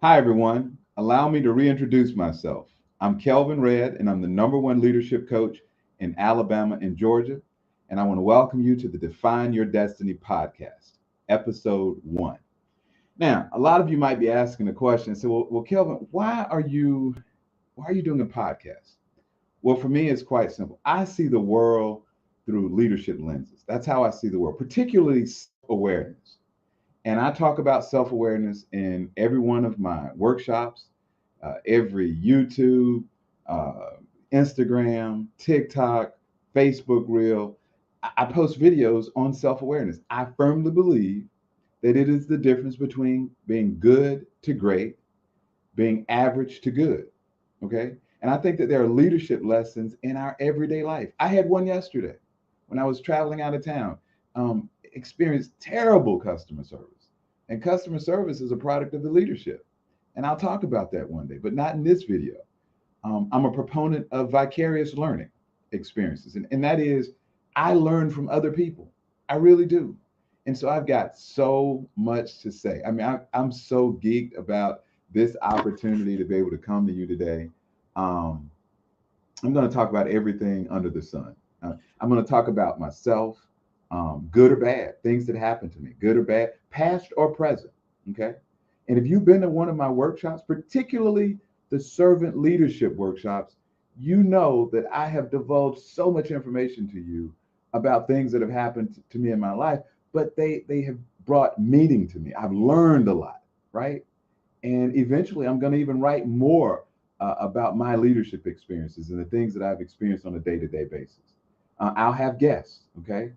Hi, everyone. Allow me to reintroduce myself. I'm Kelvin Red, and I'm the number one leadership coach in Alabama and Georgia. And I want to welcome you to the Define Your Destiny podcast, episode one. Now, a lot of you might be asking the question, and say, well, Kelvin, why are you doing a podcast? Well, for me, it's quite simple. I see the world through leadership lenses. That's how I see the world, particularly self-awareness. And I talk about self awareness in every one of my workshops, every YouTube, uh, Instagram, TikTok, Facebook reel. I post videos on self awareness. I firmly believe that it is the difference between being good to great, being average to good. Okay. And I think that there are leadership lessons in our everyday life. I had one yesterday when I was traveling out of town, experienced terrible customer service. And customer service is a product of the leadership. And I'll talk about that one day, but not in this video. I'm a proponent of vicarious learning experiences. And that is, I learn from other people. I really do. And so I've got so much to say. I mean, I'm so geeked about this opportunity to be able to come to you today. Um, I'm going to talk about everything under the sun. I'm going to talk about myself, good or bad, things that happened to me, good or bad, past or present. Okay. And if you've been to one of my workshops, particularly the servant leadership workshops, you know that I have divulged so much information to you about things that have happened to me in my life, but they have brought meaning to me. I've learned a lot, right? And eventually, I'm going to even write more about my leadership experiences and the things that I've experienced on a day to day basis. I'll have guests, okay?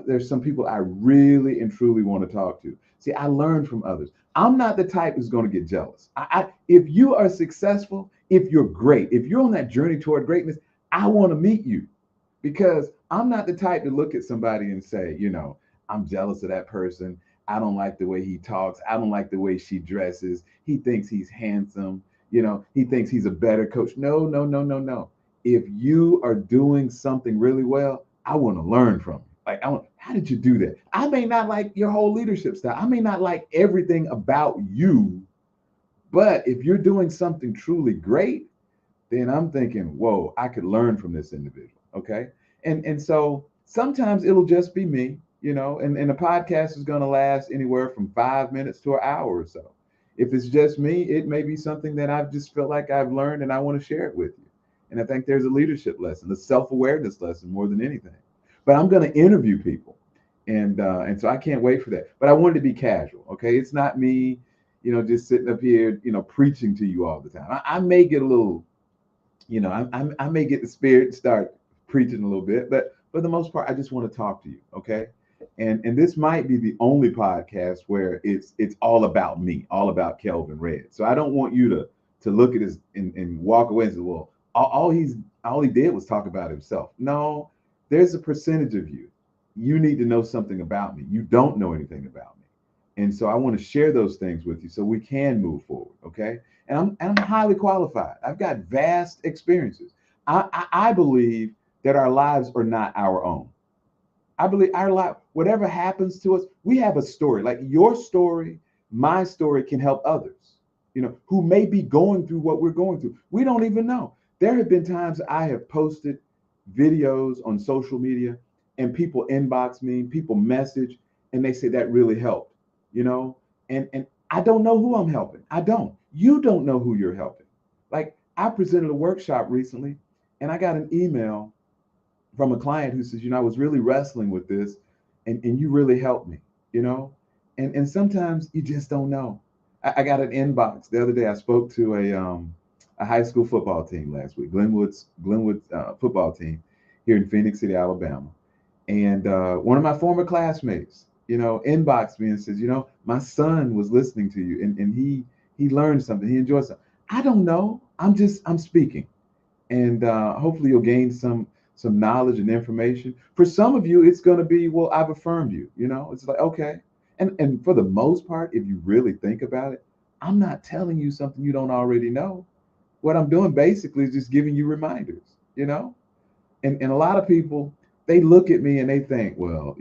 There's some people I really and truly want to talk to. See, I learn from others. I'm not the type who's going to get jealous. If you are successful, if you're great, if you're on that journey toward greatness, I want to meet you because I'm not the type to look at somebody and say, I'm jealous of that person. I don't like the way he talks. I don't like the way she dresses. He thinks he's handsome. He thinks he's a better coach. No, no, no, no, no. If you are doing something really well, I want to learn from you. Like, how did you do that? I may not like your whole leadership style. I may not like everything about you, but if you're doing something truly great, then I'm thinking, whoa, I could learn from this individual. Okay. And so sometimes it'll just be me, and the podcast is going to last anywhere from 5 minutes to an hour or so. If it's just me, it may be something that I've just felt like I've learned and I want to share it with you. And I think there's a leadership lesson, a self-awareness lesson more than anything. But I'm going to interview people. And so I can't wait for that. But I wanted to be casual. Okay. It's not me, just sitting up here, preaching to you all the time. I may get a little, I may get the spirit and start preaching a little bit, but for the most part, I just want to talk to you. Okay. And this might be the only podcast where it's all about me, all about Kelvin Red. So I don't want you to look at this and walk away and say, well, all he did was talk about himself. No, there's a percentage of you. You need to know something about me. You don't know anything about me. And so I want to share those things with you so we can move forward. Okay. And I'm highly qualified. I've got vast experiences. I believe that our lives are not our own. I believe our life, whatever happens to us, we have a story. Like your story, my story can help others, who may be going through what we're going through. We don't even know. There have been times I have posted videos on social media and people inbox me, people message, and they say that really helped, and I don't know who I'm helping. I don't. You don't know who you're helping. Like I presented a workshop recently and I got an email from a client who says, I was really wrestling with this and you really helped me, and sometimes you just don't know. I got an inbox the other day. I spoke to a high school football team last week, Glenwood football team here in Phoenix City, Alabama. And one of my former classmates, inboxed me and says, my son was listening to you and he learned something, he enjoyed something. I don't know. I'm speaking. And hopefully you'll gain some knowledge and information. For some of you, it's going to be, well, I've affirmed you. It's like, okay. And for the most part, if you really think about it, I'm not telling you something you don't already know. What I'm doing basically is just giving you reminders, and a lot of people, they look at me and they think, well,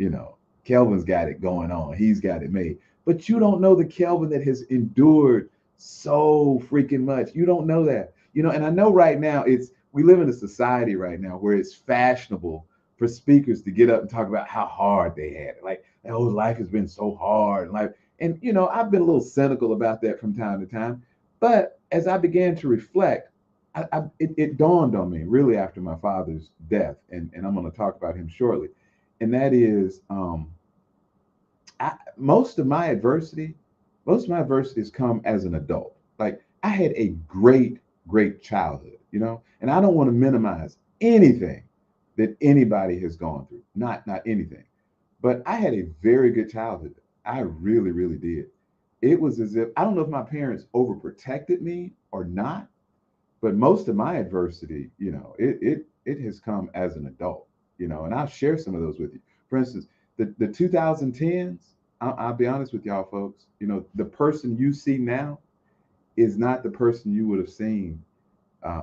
Kelvin's got it going on. He's got it made. But you don't know the Kelvin that has endured so freaking much. You don't know that, and I know right now we live in a society right now where it's fashionable for speakers to get up and talk about how hard they had it. Like, oh, life has been so hard. And I've been a little cynical about that from time to time. But as I began to reflect, it dawned on me really after my father's death, and I'm going to talk about him shortly. And that is, I, most of my adversity, most of my adversities come as an adult. Like, I had a great childhood, and I don't want to minimize anything that anybody has gone through. Not anything. But I had a very good childhood. I really, really did. It was as if, I don't know if my parents overprotected me or not, but most of my adversity, it has come as an adult, and I'll share some of those with you. For instance, the 2010s, I'll be honest with y'all folks, the person you see now is not the person you would have seen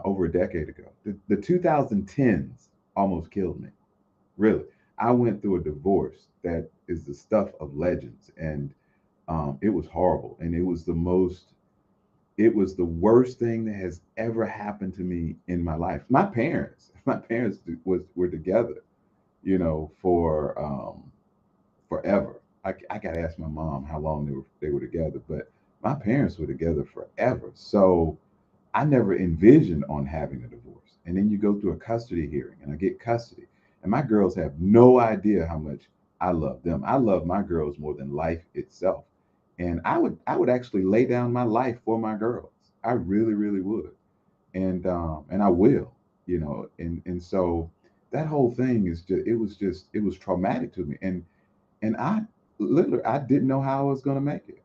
over a decade ago. The 2010s almost killed me. Really. I went through a divorce that is the stuff of legends, and it was horrible, and it was the worst thing that has ever happened to me in my life. My parents were together, for forever. I got to ask my mom how long they were together, but my parents were together forever. So I never envisioned on having a divorce. And then you go through a custody hearing, and I get custody, and my girls have no idea how much I love them. I love my girls more than life itself, and I would actually lay down my life for my girls. I really, really would, and I will, and so that whole thing is just it was traumatic to me, and I literally I didn't know how I was going to make it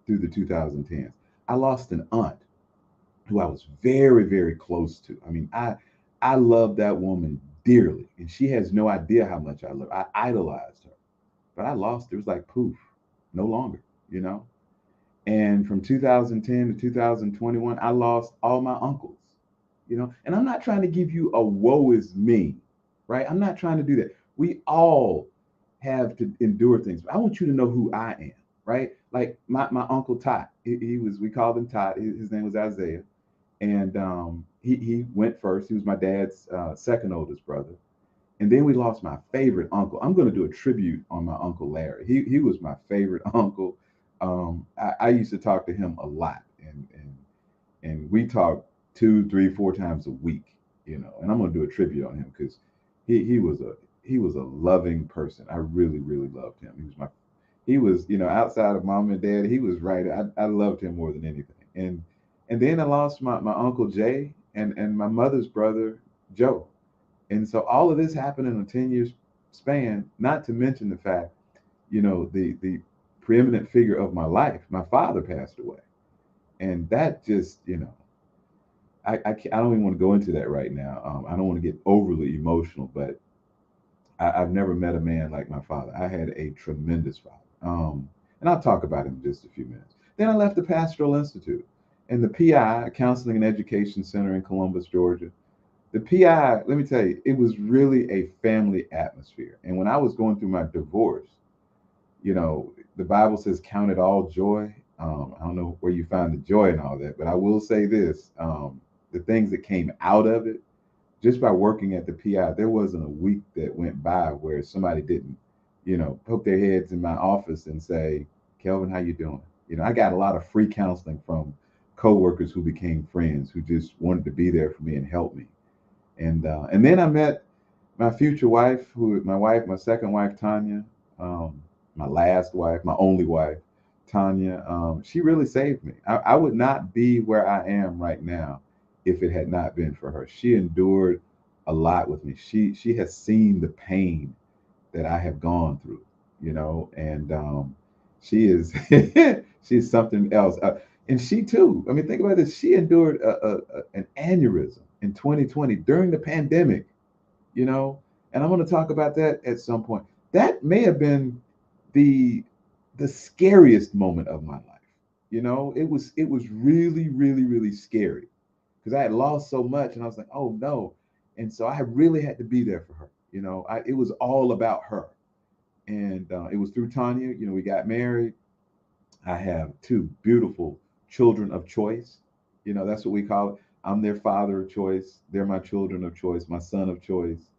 through the 2010s. I lost an aunt who I was very, very close to. I mean, I love that woman dearly, and she has no idea how much I love. I idolized her, but I lost her. It was like poof, no longer, you know. And from 2010 to 2021, I lost all my uncles, And I'm not trying to give you a woe is me, right? I'm not trying to do that. We all have to endure things. But I want you to know who I am, right? Like my uncle Tot, we called him Tot. His name was Isaiah, and he went first. He was my dad's second oldest brother, and then we lost my favorite uncle. I'm going to do a tribute on my uncle Larry. He was my favorite uncle. I used to talk to him a lot, and we talked two, three, four times a week, And I'm going to do a tribute on him because he was a loving person. I really, really loved him. He was outside of mom and dad, he was right. I loved him more than anything. And then I lost my uncle Jay and my mother's brother Joe. And so all of this happened in a 10 year span, not to mention the fact, the preeminent figure of my life, my father passed away. And that just, I don't even want to go into that right now. I don't want to get overly emotional, but I've never met a man like my father. I had a tremendous father. And I'll talk about him in just a few minutes. Then I left the Pastoral Institute and the PI, Counseling and Education Center in Columbus, Georgia. The PI, let me tell you, it was really a family atmosphere. And when I was going through my divorce, the Bible says, count it all joy. I don't know where you find the joy in all that, but I will say this, the things that came out of it, just by working at the PI, there wasn't a week that went by where somebody didn't, poke their heads in my office and say, Kelvin, how you doing? I got a lot of free counseling from coworkers who became friends, who just wanted to be there for me and help me. And then I met my future wife, my second wife, Tanya, my last wife, my only wife, Tanya. She really saved me. I would not be where I am right now if it had not been for her. She endured a lot with me. She has seen the pain that I have gone through, and she is she's something else. And she too. I mean, think about this. She endured an aneurysm in 2020 during the pandemic, and I'm going to talk about that at some point. That may have been the the scariest moment of my life. It was really, really, really scary because I had lost so much, and I was like, oh no. And so I really had to be there for her. It was all about her. And it was through Tanya. We got married. I have two beautiful children of choice. That's what we call it. I'm their father of choice. They're my children of choice, my son of choice,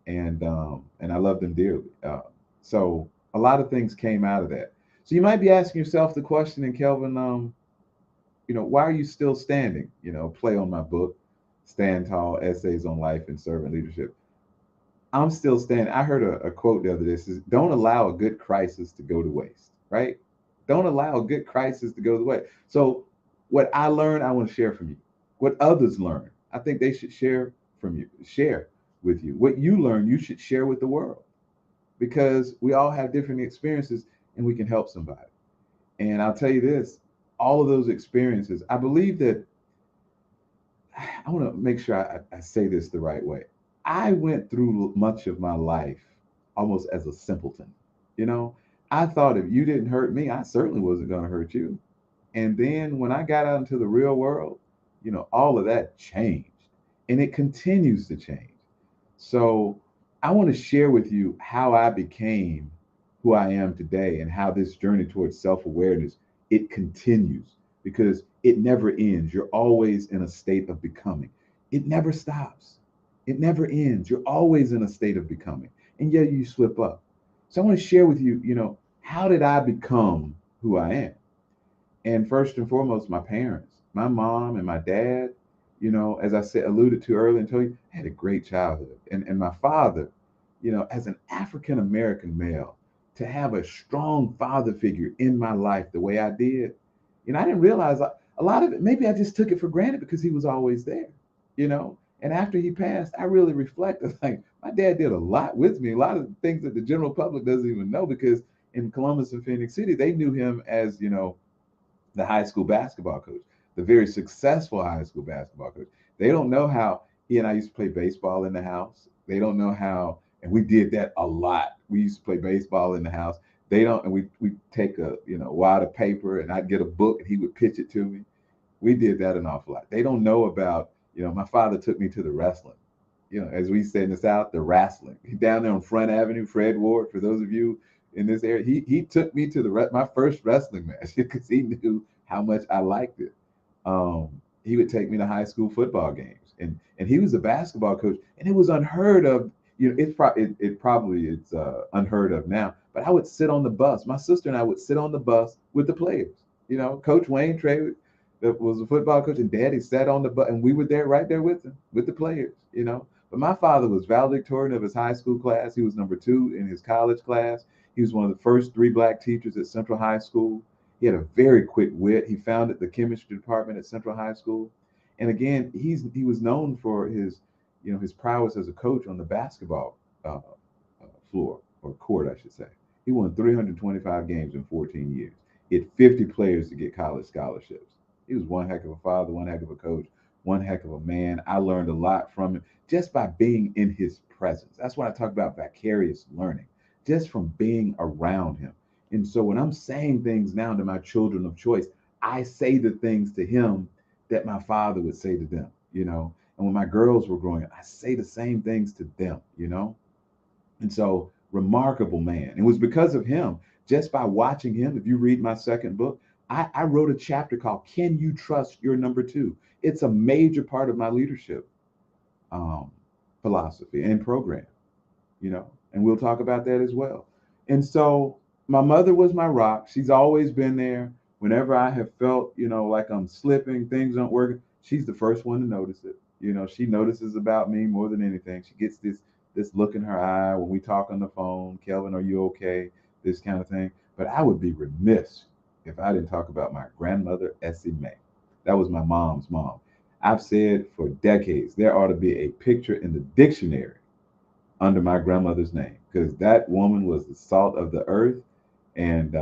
and I love them dearly. So a lot of things came out of that. So you might be asking yourself the question, and Kelvin, why are you still standing? Play on my book, Stand Tall: Essays on Life and Servant Leadership. I'm still standing. I heard a quote the other day. It says, "Don't allow a good crisis to go to waste." Right? Don't allow a good crisis to go to waste. So, what I learned, I want to share from you. What others learn, I think they should share from you. Share with you. What you learn, you should share with the world, because we all have different experiences, and we can help somebody. And I'll tell you this: all of those experiences, I believe that I want to make sure I say this the right way. I went through much of my life almost as a simpleton. You know, I thought if you didn't hurt me, I certainly wasn't going to hurt you. And then when I got out into the real world, all of that changed, and it continues to change. So I want to share with you how I became who I am today, and how this journey towards self-awareness, it continues, because it never ends. You're always in a state of becoming. It never stops. It never ends. You're always in a state of becoming. And yet you slip up. So I want to share with you, how did I become who I am? And first and foremost, my parents, my mom and my dad, as I said, alluded to earlier and told you, had a great childhood. And my father, as an African American male, to have a strong father figure in my life the way I did, I didn't realize a lot of it. Maybe I just took it for granted because he was always there, you know. And after he passed, I really reflected, like, my dad did a lot with me, a lot of things that the general public doesn't even know, because in Columbus and Phoenix City, they knew him as, the high school basketball coach, the very successful high school basketball coach. They don't know how he and I used to play baseball in the house. They don't know how, and we did that a lot. We used to play baseball in the house. They don't, and we take a wad of paper, and I'd get a book, and he would pitch it to me. We did that an awful lot. They don't know about, my father took me to the wrestling. As we say in the South, the wrestling. Down there on Front Avenue, Fred Ward, for those of you in this area, he took me to my first wrestling match because he knew how much I liked it. He would take me to high school football games, and he was a basketball coach, and it was unheard of. It's unheard of now. But I would sit on the bus. My sister and I would sit on the bus with the players. Coach Wayne Trey that was a football coach, and Daddy sat on the bus, and we were there, right there with him, with the players. But my father was valedictorian of his high school class. He was number 2 in his college class. He was one of the first 3 black teachers at Central High School. He had a very quick wit. He founded the chemistry department at Central High School. And again, he was known for his prowess as a coach on the basketball floor, or court, I should say. He won 325 games in 14 years. He had 50 players to get college scholarships. He was one heck of a father, one heck of a coach, one heck of a man. I learned a lot from him just by being in his presence. That's why I talk about vicarious learning, just from being around him. And so when I'm saying things now to my children of choice, I say the things to him that my father would say to them. And when my girls were growing up, I say the same things to them. And so, remarkable man. It was because of him, just by watching him. If you read my second book, I wrote a chapter called "Can You Trust Your Number Two?" It's a major part of my leadership um, philosophy and program. And we'll talk about that as well. And so my mother was my rock. She's always been there. Whenever I have felt, like I'm slipping, things aren't working, she's the first one to notice it. She notices about me more than anything. She gets this look in her eye when we talk on the phone. Kelvin, are you okay? This kind of thing. But I would be remiss if I didn't talk about my grandmother, Essie Mae. That was my mom's mom. I've said for decades, there ought to be a picture in the dictionary under my grandmother's name, because that woman was the salt of the earth. And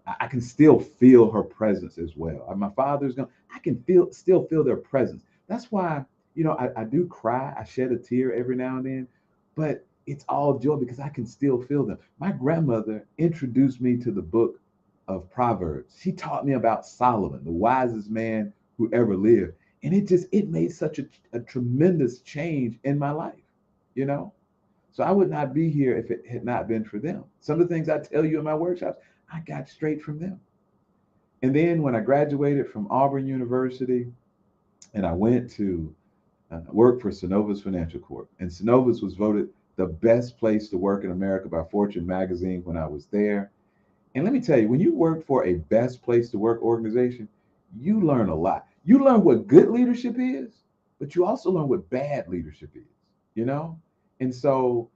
I can still feel her presence as well. My father's gone. I can still feel their presence. That's why, I do cry. I shed a tear every now and then, but it's all joy because I can still feel them. My grandmother introduced me to the book of Proverbs. She taught me about Solomon, the wisest man who ever lived. And it made such a tremendous change in my life, you know? So I would not be here if it had not been for them. Some of the things I tell you in my workshops, I got straight from them. And then when I graduated from Auburn University and I went to work for Synovus Financial Corp. And Synovus was voted the best place to work in America by Fortune magazine when I was there. And let me tell you, when you work for a best place to work organization, you learn a lot. You learn what good leadership is, but you also learn what bad leadership is, you know? And so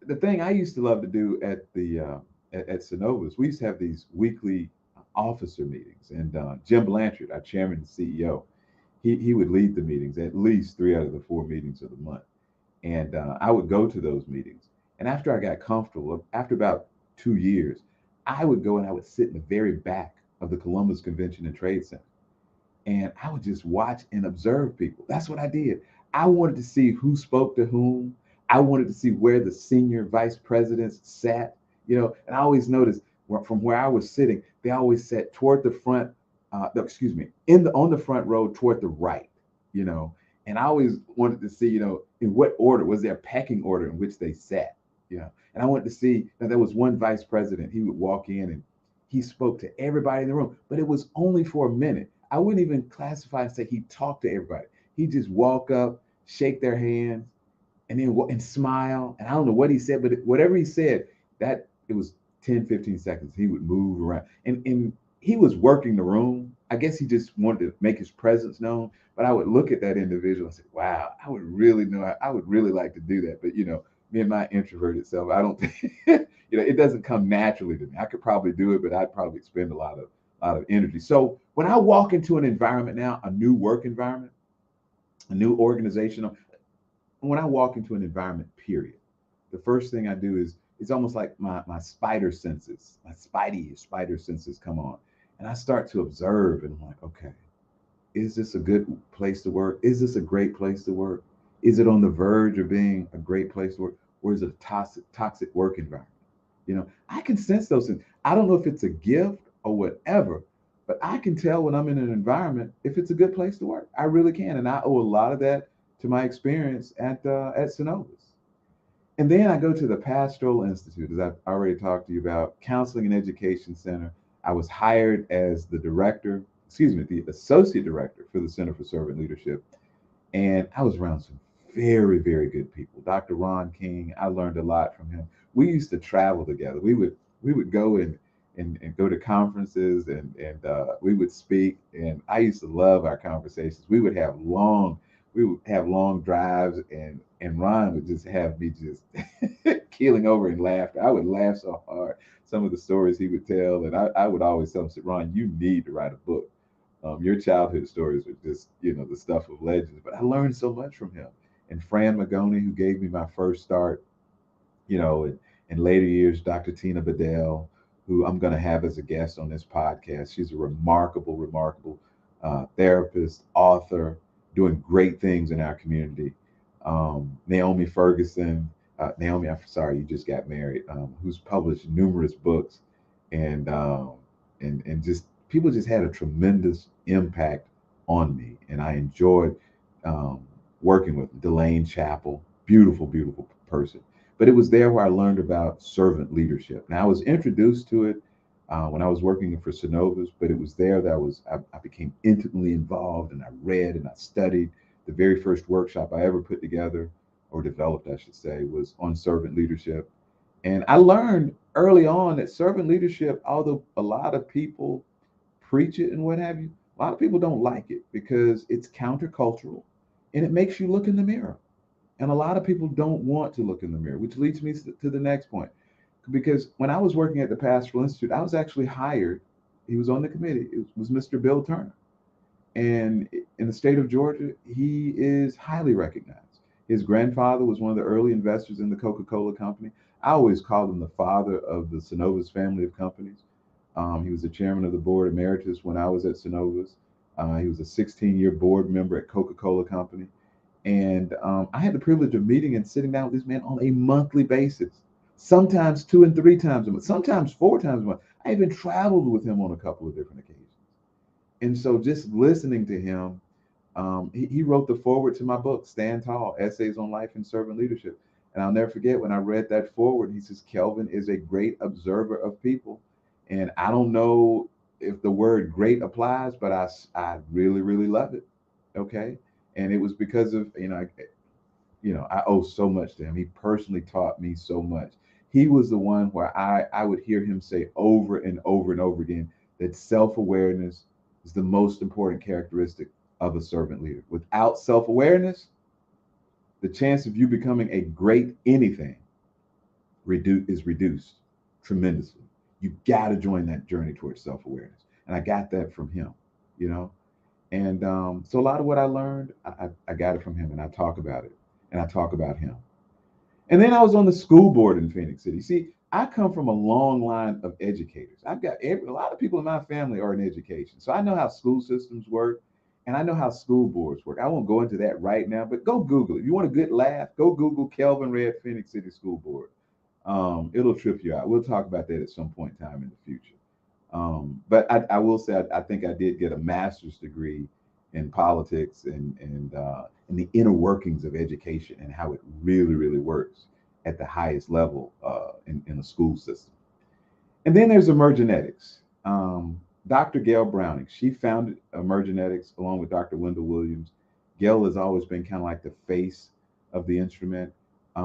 the thing I used to love to do at the at Synovus, we used to have these weekly officer meetings, and Jim Blanchard, our chairman and CEO, he would lead the meetings, at least 3 out of the 4 meetings of the month, and I would go to those meetings. And after I got comfortable, after about 2 years, I would go and I would sit in the very back of the Columbus Convention and Trade Center, and I would just watch and observe people. That's what I did. I wanted to see who spoke to whom. I wanted to see where the senior vice presidents sat, and I always noticed from where I was sitting, they always sat toward the front, no, excuse me, on the front row toward the right, you know. And I always wanted to see, in what order was their pecking order in which they sat, And I wanted to see that there was one vice president. He would walk in and he spoke to everybody in the room, but it was only for a minute. I wouldn't even classify and say he talked to everybody. He just walk up, shake their hands, and then and smile. And I don't know what he said, but whatever he said, that it was 10, 15 seconds. He would move around. And he was working the room. I guess he just wanted to make his presence known. But I would look at that individual and say, wow, I would really know, I would really like to do that. But me and my introverted self, I don't think, it doesn't come naturally to me. I could probably do it, but I'd probably expend a lot of energy. So when I walk into an environment now, a new work environment, a new organizational, when I walk into an environment, period, the first thing I do is it's almost like my spider senses, my spider senses come on. And I start to observe and I'm like, okay, is this a good place to work? Is this a great place to work? Is it on the verge of being a great place to work? Or is it a toxic work environment? I can sense those things. I don't know if it's a gift or whatever, but I can tell when I'm in an environment if it's a good place to work. I really can. And I owe a lot of that to my experience at Synovus. And then I go to the Pastoral Institute, as I've already talked to you about, Counseling and Education Center. I was hired as the the associate director for the Center for Servant Leadership. And I was around some very, very good people. Dr. Ron King, I learned a lot from him. We used to travel together. We would go and go to conferences and we would speak. And I used to love our conversations. We would have long drives, and Ron would just have me just keeling over in laughter. I would laugh so hard. Some of the stories he would tell, and I would always tell him, Ron, you need to write a book. Your childhood stories are just, the stuff of legends. But I learned so much from him. And Fran Magoni, who gave me my first start, in later years, Dr. Tina Bedell, who I'm going to have as a guest on this podcast. She's a remarkable, remarkable therapist, author, doing great things in our community. Naomi Ferguson, Naomi, I'm sorry, you just got married, who's published numerous books, and just people just had a tremendous impact on me, and I enjoyed um, working with Delane Chappell, beautiful, beautiful person. But it was there where I learned about servant leadership. Now I was introduced to it when I was working for Synovus, but it was there that I became intimately involved, and I read and I studied. The very first workshop I ever put together or developed, I should say, was on servant leadership. And I learned early on that servant leadership, although a lot of people preach it and what have you, a lot of people don't like it because it's countercultural and it makes you look in the mirror. And a lot of people don't want to look in the mirror, which leads me to the next point. Because when I was working at the Pastoral Institute, I was actually hired. He was on the committee. It was Mr. Bill Turner. And in the state of Georgia, he is highly recognized. His grandfather was one of the early investors in the Coca-Cola company. I always called him the father of the Synovus family of companies. He was the chairman of the board emeritus when I was at Synovus. He was a 16-year board member at Coca-Cola Company. And I had the privilege of meeting and sitting down with this man on a monthly basis, sometimes 2 and 3 times a month, sometimes 4 times a month. I even traveled with him on a couple of different occasions. And so just listening to him, he wrote the foreword to my book, Stand Tall, Essays on Life and Servant Leadership. And I'll never forget when I read that foreword, he says, Kelvin is a great observer of people. And I don't know if the word great applies, but I really, really love it. Okay. And it was because of, I owe so much to him. He personally taught me so much. He was the one where I would hear him say over and over and over again that self-awareness is the most important characteristic of a servant leader. Without self-awareness, the chance of you becoming a great anything is reduced tremendously. You got to join that journey towards self-awareness. And I got that from him, you know. And so a lot of what I learned, I got it from him, and I talk about it, and I talk about him. And then I was on the school board in Phoenix City. See, I come from a long line of educators. I've got a lot of people in my family are in education. So I know how school systems work, and I know how school boards work. I won't go into that right now, but go Google it. If you want a good laugh, go Google Kelvin Red Phoenix City School Board. It'll trip you out. We'll talk about that at some point in time in the future. But I will say I think I did get a master's degree in politics and the inner workings of education and how it really, really works at the highest level in the school system. And then there's emergenetics. Dr. Gail Browning, she founded emergenetics along with Dr. Wendell Williams. Gail has always been kind of like the face of the instrument.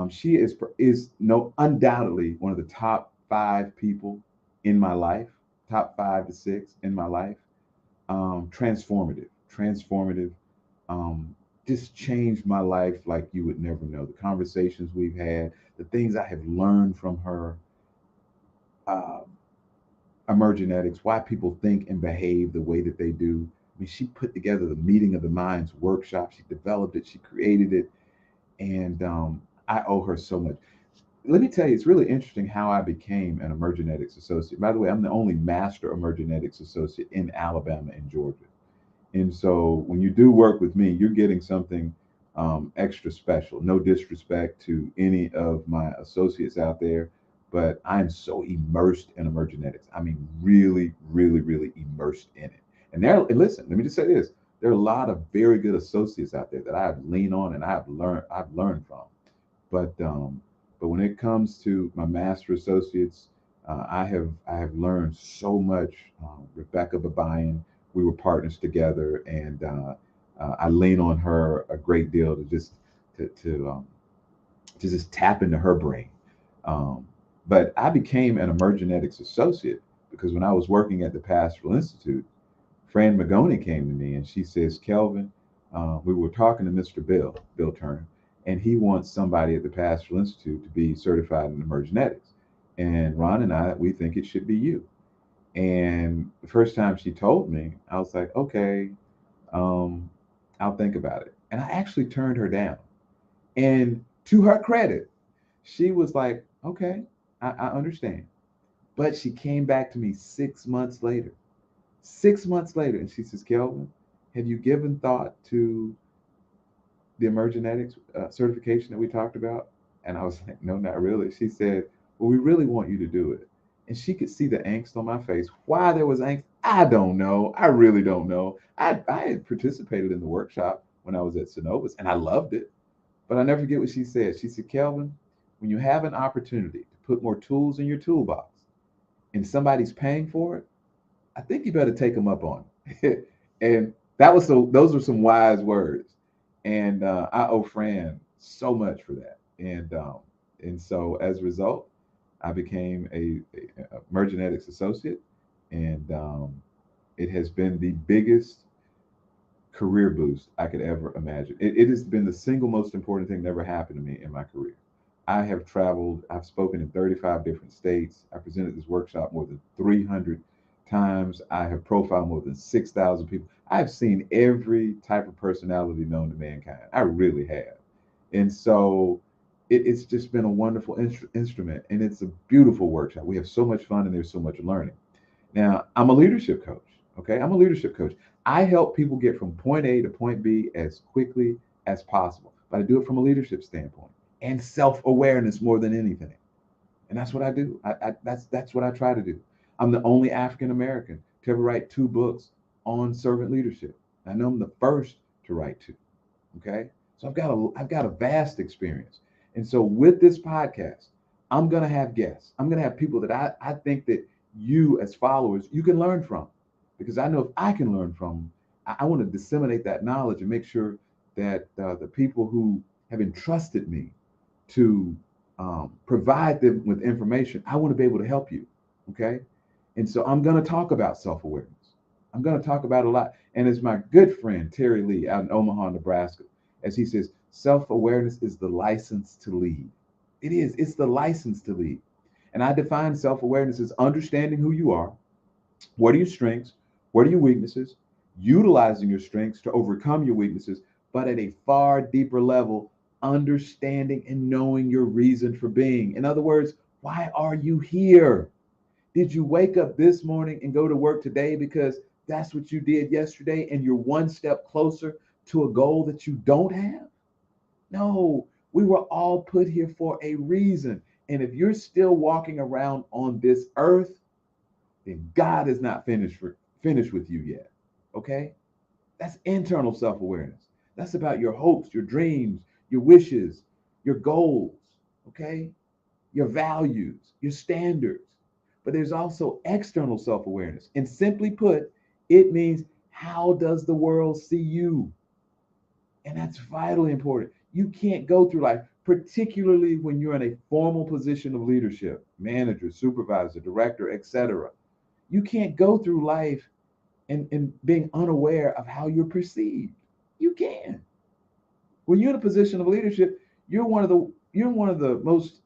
She is no undoubtedly one of the top 5 people in my life, top 5 to 6 in my life. Transformative. Just changed my life like you would never know. The conversations we've had, the things I have learned from her, uh, emergenetics, why people think and behave the way that they do. I mean, she put together the Meeting of the Minds workshop. She developed it. She created it, and I owe her so much. Let me tell you, it's really interesting how I became an emergenetics associate. By the way, I'm the only master emergenetics associate in Alabama and Georgia. And so when you do work with me, you're getting something extra special. No disrespect to any of my associates out there, but I'm so immersed in emergenetics. I mean, really, really, really immersed in it. And listen, let me just say this: there are a lot of very good associates out there that I've leaned on and I've learned from. But when it comes to my master associates, I have learned so much. Rebecca Babayan, we were partners together, and I lean on her a great deal to to, um, to just tap into her brain. Um, but I became an emergenetics associate because when I was working at the Pastoral Institute, Fran Magoni came to me and she says, Kelvin, we were talking to Mr. Bill Turner, and he wants somebody at the Pastoral Institute to be certified in emergenetics. And Ron and we think it should be you. And the first time she told me, I was like, okay, um, I'll think about it. And I actually turned her down. And to her credit, she was like, okay, I understand. But she came back to me 6 months later. 6 months later, and she says, Kelvin, have you given thought to the emergenetics certification that we talked about? And I was like, no, not really. She said, well, we really want you to do it. And she could see the angst on my face. Why there was angst, I don't know. I really don't know. I had participated in the workshop when I was at Synovus, and I loved it. But I never forget what she said. She said, Kelvin, when you have an opportunity to put more tools in your toolbox and somebody's paying for it, I think you better take them up on it. And those were some wise words. And I owe Fran so much for that. And so as a result, I became a emergenetics associate, and it has been the biggest career boost I could ever imagine. It has been the single most important thing that ever happened to me in my career. I have traveled, I've spoken in 35 different states. I presented this workshop more than 300 times. I have profiled more than 6,000 people. I've seen every type of personality known to mankind. I really have. And so it's just been a wonderful instrument, and it's a beautiful workshop. We have so much fun and there's so much learning. Now, I'm a leadership coach. Okay. I'm a leadership coach. I help people get from point A to point B as quickly as possible, but I do it from a leadership standpoint and self-awareness more than anything. And that's what I do. That's what I try to do. I'm the only African American to ever write 2 books on servant leadership. I know I'm the first to write 2. Okay. So I've got a vast experience. And so with this podcast, I'm gonna have guests. I'm gonna have people that I think that you as followers you can learn from. because I know if I can learn from them, I want to disseminate that knowledge and make sure that the people who have entrusted me to provide them with information, I want to be able to help you. Okay. And so I'm going to talk about self awareness. I'm going to talk about it a lot. And as my good friend Terry Lee out in Omaha, Nebraska, as he says, self awareness is the license to lead. It is, it's the license to lead. And I define self awareness as understanding who you are, what are your strengths, what are your weaknesses, utilizing your strengths to overcome your weaknesses, but at a far deeper level, understanding and knowing your reason for being. In other words, why are you here? Did you wake up this morning and go to work today because that's what you did yesterday and you're one step closer to a goal that you don't have? No, we were all put here for a reason. And if you're still walking around on this earth, then God is not finished with you yet. Okay? That's internal self-awareness. That's about your hopes, your dreams, your wishes, your goals, okay? Your values, your standards. But there's also external self-awareness. And simply put, it means how does the world see you? And that's vitally important. You can't go through life, particularly when you're in a formal position of leadership, manager, supervisor, director, etc. You can't go through life and being unaware of how you're perceived. You can. When you're in a position of leadership, you're one of the most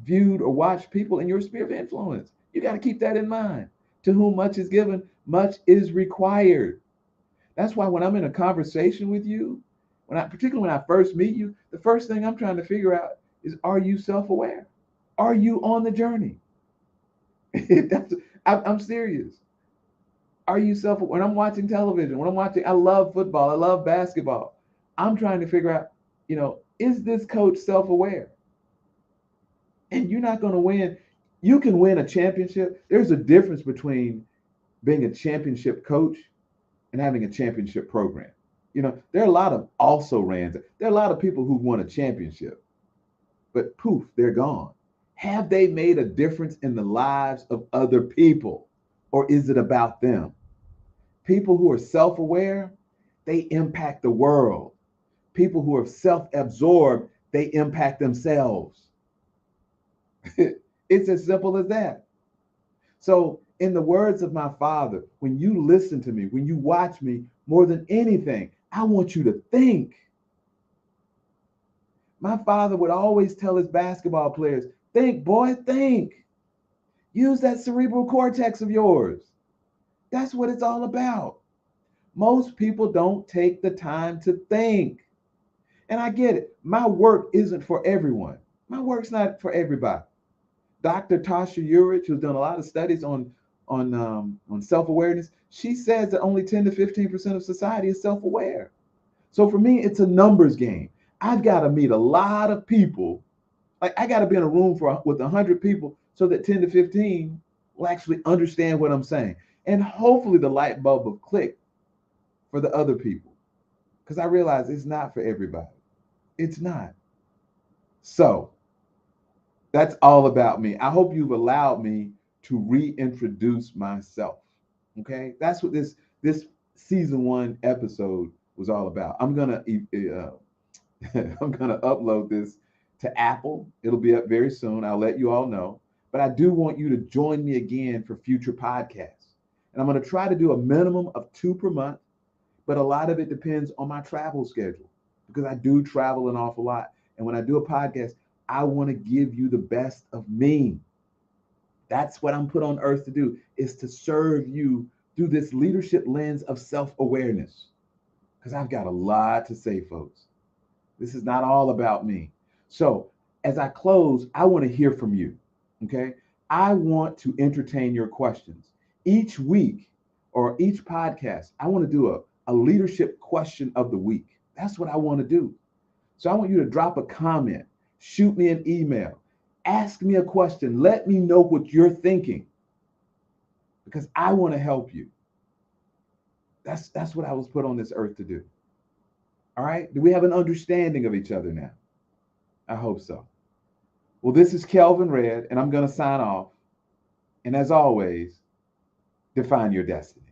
viewed or watched people in your sphere of influence. You got to keep that in mind. To whom much is given, much is required. That's why when I'm in a conversation with you, particularly when I first meet you, the first thing I'm trying to figure out is, are you self-aware? Are you on the journey? I'm serious. Are you when I'm watching television, I love football, I love basketball. I'm trying to figure out, is this coach self-aware? And you're not going to win. You can win a championship. There's a difference between being a championship coach and having a championship program. There are a lot of also rans. There are a lot of people who won a championship, but poof, they're gone. Have they made a difference in the lives of other people, or is it about them? People who are self aware, they impact the world. People who are self absorbed, they impact themselves. It's as simple as that. So, in the words of my father, when you listen to me, when you watch me, more than anything, I want you to think. My father would always tell his basketball players, think, boy, think. Use that cerebral cortex of yours. That's what it's all about. Most people don't take the time to think. And I get it. My work isn't for everyone. My work's not for everybody. Dr. Tasha Urich, who's done a lot of studies on self-awareness, she says that only 10 to 15% of society is self-aware. So for me, it's a numbers game. I've got to meet a lot of people. Like I got to be in a room with 100 people so that 10 to 15 will actually understand what I'm saying. And hopefully the light bulb will click for the other people. Because I realize it's not for everybody. It's not. So that's all about me. I hope you've allowed me to reintroduce myself. Okay, that's what this season 1 episode was all about. I'm gonna I'm gonna upload this to Apple. It'll be up very soon. I'll let you all know. But I do want you to join me again for future podcasts. And I'm gonna try to do a minimum of 2 per month. But a lot of it depends on my travel schedule because I do travel an awful lot. And when I do a podcast, I want to give you the best of me. That's what I'm put on earth to do, is to serve you through this leadership lens of self-awareness. Because I've got a lot to say, folks. This is not all about me. So as I close, I want to hear from you. Okay. I want to entertain your questions. Each week or each podcast, I want to do a leadership question of the week. That's what I want to do. So I want you to drop a comment, shoot me an email, ask me a question, let me know what you're thinking, because I want to help you. That's what I was put on this earth to do. All right? Do we have an understanding of each other now? I hope so. Well, this is Kelvin Red, and I'm going to sign off. And as always, define your destiny.